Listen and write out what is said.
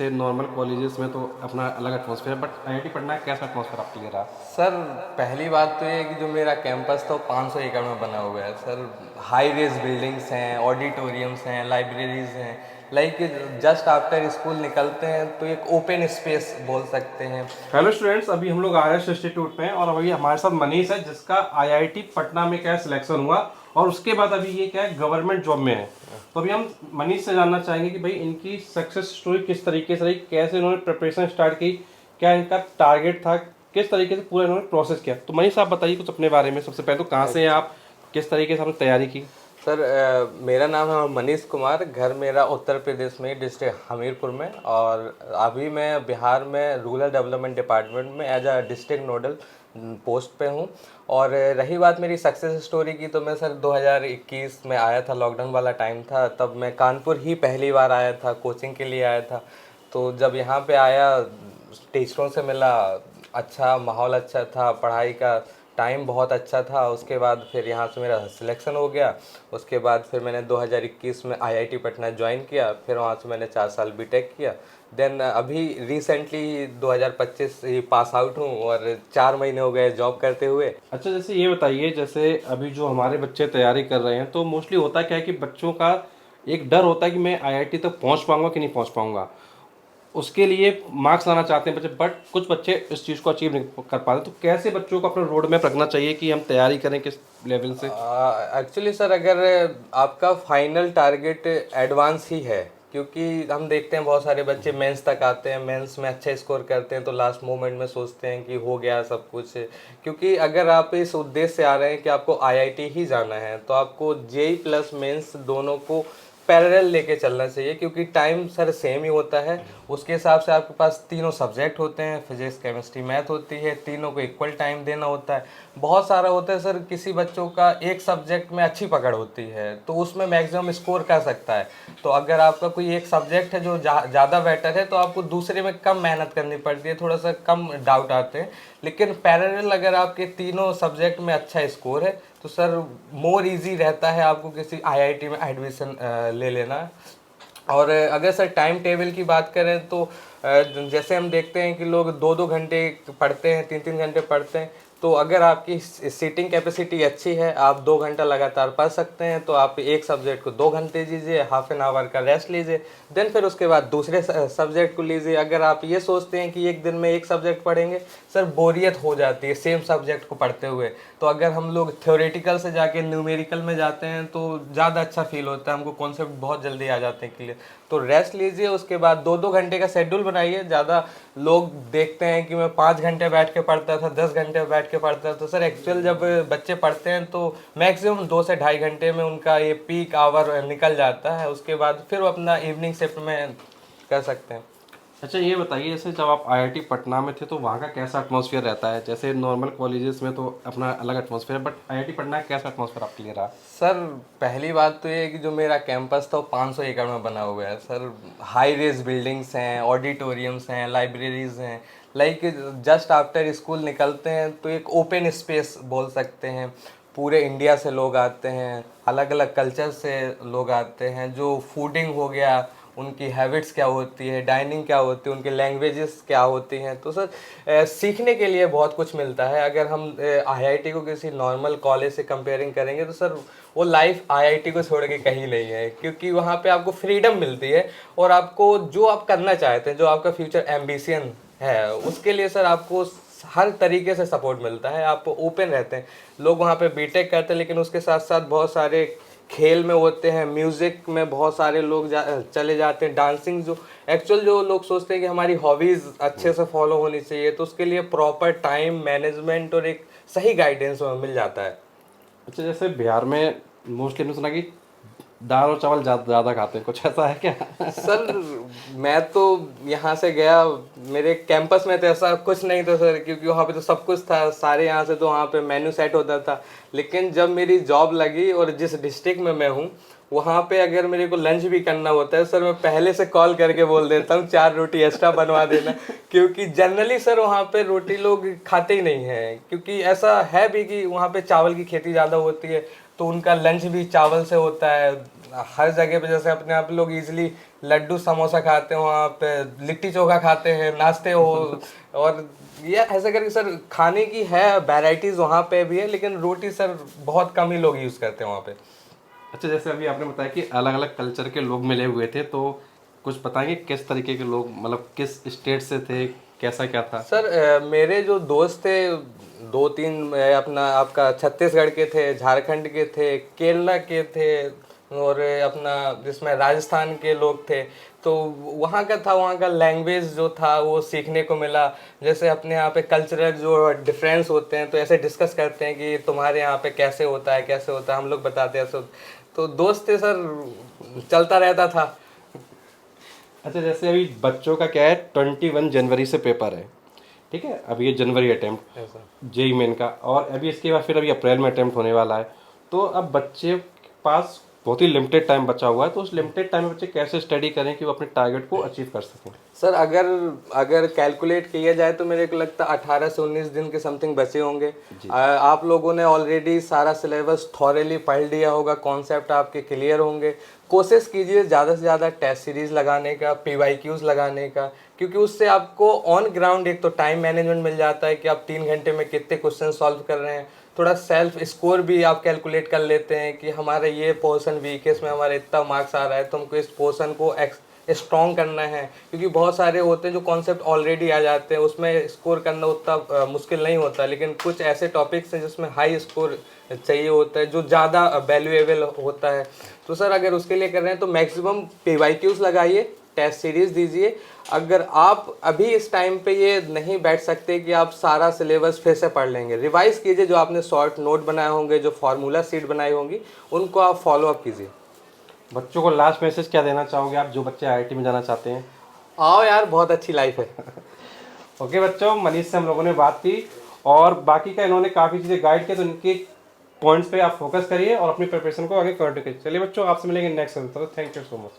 जैसे normal colleges में तो अपना अलग एटमॉस्फेयर है, बट आईआईटी पटना का कैसा एटमॉस्फेयर आपके लिए रहा? सर, पहली बात तो ये है कि जो मेरा कैंपस था वो 500 एकड़ में बना हुआ है सर। हाई रेज बिल्डिंग्स हैं, ऑडिटोरियम्स हैं, लाइब्रेरीज हैं। लाइक जस्ट आफ्टर स्कूल निकलते हैं तो एक ओपन स्पेस बोल सकते हैं। हेलो स्टूडेंट्स, अभी हम लोग आर एस इंस्टीट्यूट में हैं और अभी हमारे साथ मनीष है जिसका आईआईटी पटना में क्या सिलेक्शन हुआ और उसके बाद अभी ये क्या है गवर्नमेंट जॉब में है। तो अभी हम मनीष से जानना चाहेंगे कि भाई इनकी सक्सेस स्टोरी किस तरीके से रही, कैसे इन्होंने प्रिपरेशन स्टार्ट की, क्या इनका टारगेट था, किस तरीके से पूरा इन्होंने प्रोसेस किया। तो मनीष आप बताइए कुछ अपने बारे में। सबसे पहले तो कहाँ से हैं आप, किस तरीके से आपने तैयारी की? सर, मेरा नाम है मनीष कुमार। घर मेरा उत्तर प्रदेश में डिस्ट्रिक्ट हमीरपुर में, और अभी मैं बिहार में रूरल डेवलपमेंट डिपार्टमेंट में as a district nodal post पे हूँ। और रही बात मेरी सक्सेस स्टोरी की, तो मैं सर 2021 में आया था, लॉकडाउन वाला टाइम था, तब मैं कानपुर ही पहली बार आया था, कोचिंग के लिए आया था। तो जब यहाँ पे आया, टीचरों से मिला, अच्छा माहौल अच्छा था, पढ़ाई का टाइम बहुत अच्छा था। उसके बाद फिर यहाँ से मेरा सिलेक्शन हो गया। उसके बाद फिर मैंने 2021 में आईआईटी पटना ज्वाइन किया। फिर वहाँ से मैंने 4 साल बीटेक किया। देन अभी रिसेंटली 2025 ही पास आउट हूँ, और 4 महीने हो गए जॉब करते हुए। अच्छा, जैसे ये बताइए, जैसे अभी जो हमारे बच्चे तैयारी कर रहे हैं तो मोस्टली होता क्या है कि बच्चों का एक डर होता है कि मैं आईआईटी तक पहुंच पाऊंगा कि नहीं पहुंच पाऊंगा। उसके लिए मार्क्स लाना चाहते हैं बच्चे, बट कुछ बच्चे इस चीज़ को अचीव नहीं कर पाते। तो कैसे बच्चों को अपना रोड मैप रखना चाहिए कि हम तैयारी करें किस लेवल से? एक्चुअली सर, अगर आपका फाइनल टारगेट एडवांस ही है, क्योंकि हम देखते हैं बहुत सारे बच्चे मेंस तक आते हैं, मेंस में अच्छे स्कोर करते हैं, तो लास्ट मोमेंट में सोचते हैं कि हो गया सब कुछ। क्योंकि अगर आप इस उद्देश्य से आ रहे हैं कि आपको आईआईटी ही जाना है, तो आपको जेई प्लस मेंस दोनों को पैरेलल लेके चलना चाहिए, क्योंकि टाइम सर सेम ही होता है। उसके हिसाब से आपके पास तीनों सब्जेक्ट होते हैं, फिजिक्स केमिस्ट्री मैथ होती है, तीनों को इक्वल टाइम देना होता है। बहुत सारा होता है सर, किसी बच्चों का एक सब्जेक्ट में अच्छी पकड़ होती है तो उसमें मैक्सिमम स्कोर कर सकता है। तो अगर आपका कोई एक सब्जेक्ट है जो ज़्यादा बेटर है, तो आपको दूसरे में कम मेहनत करनी पड़ती है, थोड़ा सा कम डाउट आते हैं। लेकिन पैरेलल अगर आपके तीनों सब्जेक्ट में अच्छा स्कोर है, तो सर मोर इजी रहता है आपको किसी आईआईटी में एडमिशन ले लेना। और अगर सर टाइम टेबल की बात करें, तो जैसे हम देखते हैं कि लोग 2-2 घंटे पढ़ते हैं, 3-3 घंटे पढ़ते हैं। तो अगर आपकी सीटिंग कैपेसिटी अच्छी है, आप 2 घंटा लगातार पढ़ सकते हैं, तो आप एक सब्जेक्ट को 2 घंटे दीजिए, हाफ एन आवर का रेस्ट लीजिए। देन फिर उसके बाद दूसरे सब्जेक्ट को लीजिए। अगर आप ये सोचते हैं कि एक दिन में एक सब्जेक्ट पढ़ेंगे, सर बोरियत हो जाती है सेम सब्जेक्ट को पढ़ते हुए। तो अगर हम लोग थ्योरेटिकल से जाके न्यूमेरिकल में जाते हैं तो ज़्यादा अच्छा फील होता है, हमको कॉन्सेप्ट बहुत जल्दी आ जाते हैं क्लियर। तो रेस्ट लीजिए, उसके बाद 2-2 घंटे का शेड्यूल बनाइए। ज़्यादा लोग देखते हैं कि मैं 5 घंटे बैठ के पढ़ता था, 10 घंटे बैठ के पढ़ता था, तो सर एक्चुअल जब बच्चे पढ़ते हैं तो मैक्सिमम 2 से ढाई घंटे में उनका ये पीक आवर निकल जाता है। उसके बाद फिर वो अपना इवनिंग शिफ्ट में कर सकते हैं। अच्छा, ये बताइए, जैसे जब आप आईआईटी पटना में थे तो वहाँ का कैसा एटमॉस्फेयर रहता है? जैसे नॉर्मल कॉलेजेस में तो अपना अलग एटमॉस्फेयर है, बट आईआईटी पटना का कैसा एटमॉस्फेयर आपके लिए रहा? सर, पहली बात तो ये है कि जो मेरा कैंपस था वो 500 एकड़ में बना हुआ है सर। हाई रेज बिल्डिंग्स हैं, ऑडिटोरियम्स हैं, लाइब्रेरीज हैं। लाइक जस्ट आफ्टर स्कूल निकलते हैं तो एक ओपन स्पेस बोल सकते हैं। पूरे इंडिया से लोग आते हैं, अलग अलग कल्चर से लोग आते हैं। जो फूडिंग हो गया, उनकी हैबिट्स क्या होती है, डाइनिंग क्या होती है, उनकी लैंग्वेजेस क्या होती हैं, तो सर सीखने के लिए बहुत कुछ मिलता है। अगर हम आईआईटी को किसी नॉर्मल कॉलेज से कंपेयरिंग करेंगे, तो सर वो लाइफ आईआईटी को छोड़ के कहीं नहीं है, क्योंकि वहाँ पे आपको फ्रीडम मिलती है। और आपको जो आप करना चाहते हैं, जो आपका फ्यूचर एम्बिशन है, उसके लिए सर आपको हर तरीके से सपोर्ट मिलता है। आप ओपन रहते हैं। लोग वहाँ पे बीटेक करते हैं, लेकिन उसके साथ साथ बहुत सारे खेल में होते हैं, म्यूज़िक में बहुत सारे लोग चले जाते हैं, डांसिंग। जो एक्चुअल जो लोग सोचते हैं कि हमारी हॉबीज़ अच्छे से फॉलो होनी चाहिए, तो उसके लिए प्रॉपर टाइम मैनेजमेंट और एक सही गाइडेंस मिल जाता है। अच्छा, जैसे बिहार में मोस्टली हमने सुना कि दाल और चावल ज़्यादा खाते हैं, कुछ ऐसा है क्या? सर, मैं तो यहाँ से गया, मेरे कैंपस में तो ऐसा कुछ नहीं था सर, क्योंकि वहाँ पे तो सब कुछ था सारे। यहाँ से तो वहाँ पे मेन्यू सेट होता था। लेकिन जब मेरी जॉब लगी और जिस डिस्ट्रिक्ट में मैं हूँ, वहाँ पे अगर मेरे को लंच भी करना होता है सर, मैं पहले से कॉल करके बोल देता हूँ 4 रोटी एक्स्ट्रा बनवा देना। क्योंकि जनरली सर वहाँ पे रोटी लोग खाते ही नहीं हैं, क्योंकि ऐसा है भी कि वहाँ पे चावल की खेती ज़्यादा होती है। तो उनका लंच भी चावल से होता है। हर जगह पे जैसे अपने आप लोग इजीली लड्डू समोसा खाते हैं, वहाँ पे लिट्टी चोखा खाते हैं, नाश्ते हो। और ये ऐसा करके सर खाने की है वैरायटीज वहाँ पे भी है, लेकिन रोटी सर बहुत कम ही लोग यूज़ करते हैं वहाँ पे। अच्छा, जैसे अभी आपने बताया कि अलग अलग कल्चर के लोग मिले हुए थे, तो कुछ बताएंगे किस तरीके के लोग, मतलब किस स्टेट से थे, कैसा क्या था? सर मेरे जो दोस्त थे दो तीन अपना आपका छत्तीसगढ़ के थे, झारखंड के थे, केरला के थे, और अपना जिसमें राजस्थान के लोग थे। तो वहाँ का था, वहाँ का लैंग्वेज जो था वो सीखने को मिला। जैसे अपने यहाँ पे कल्चरल जो डिफरेंस होते हैं तो ऐसे डिस्कस करते हैं कि तुम्हारे यहाँ पे कैसे होता है, कैसे होता है, हम लोग बताते हैं सब। तो दोस्त थे सर, चलता रहता था। अच्छा, जैसे अभी बच्चों का क्या है, 21 जनवरी से पेपर है, ठीक है, अभी ये जनवरी अटेम्प्ट ऐसा जेई मेन का, और अभी इसके बाद फिर अभी अप्रैल में अटेम्प्ट होने वाला है। तो अब बच्चे के पास बहुत ही लिमिटेड टाइम बचा हुआ है, तो उस लिमिटेड टाइम में बच्चे कैसे स्टडी करें कि वो अपने टारगेट को अचीव कर सकें? सर अगर अगर कैलकुलेट किया जाए तो मेरे को लगता है 18 से 19 दिन के समथिंग बचे होंगे। आप लोगों ने ऑलरेडी सारा सिलेबस थॉरली पढ़ लिया होगा, कॉन्सेप्ट आपके क्लियर होंगे। कोशिश कीजिए ज़्यादा से ज़्यादा टेस्ट सीरीज लगाने का, PYQs लगाने का, क्योंकि उससे आपको ऑन ग्राउंड एक तो टाइम मैनेजमेंट मिल जाता है कि आप 3 घंटे में कितने क्वेश्चन सॉल्व कर रहे हैं। थोड़ा सेल्फ स्कोर भी आप कैलकुलेट कर लेते हैं कि हमारा ये पोर्शन वीक है, इसमें हमारा इतना मार्क्स आ रहा है, तो हमको इस पोर्शन को स्ट्रॉन्ग करना है। क्योंकि बहुत सारे होते हैं जो कॉन्सेप्ट ऑलरेडी आ जाते हैं, उसमें स्कोर करना उतना मुश्किल नहीं होता, लेकिन कुछ ऐसे टॉपिक्स हैं जिसमें हाई स्कोर चाहिए होता है, जो ज़्यादा वैल्यूएबल होता है। तो सर अगर उसके लिए कर रहे हैं तो मैक्सिमम PYQs लगाइए, टेस्ट सीरीज दीजिए। अगर आप अभी इस टाइम पे ये नहीं बैठ सकते कि आप सारा सिलेबस फिर से पढ़ लेंगे, रिवाइज कीजिए। जो आपने शॉर्ट नोट बनाए होंगे, जो फार्मूला शीट बनाई होंगी, उनको आप फॉलो अप कीजिए। बच्चों को लास्ट मैसेज क्या देना चाहोगे आप, जो बच्चे IIT में जाना चाहते हैं? आओ यार, बहुत अच्छी लाइफ है। ओके बच्चों, मनीष से हम लोगों ने बात की, और बाकी का इन्होंने काफ़ी चीज़ें गाइड किया, तो इनके पॉइंट्स पे आप फोकस करिए और अपनी प्रिपरेशन को आगे कंटिन्यू करिए। चलिए बच्चों, आपसे मिलेंगे next session. Thank you so much.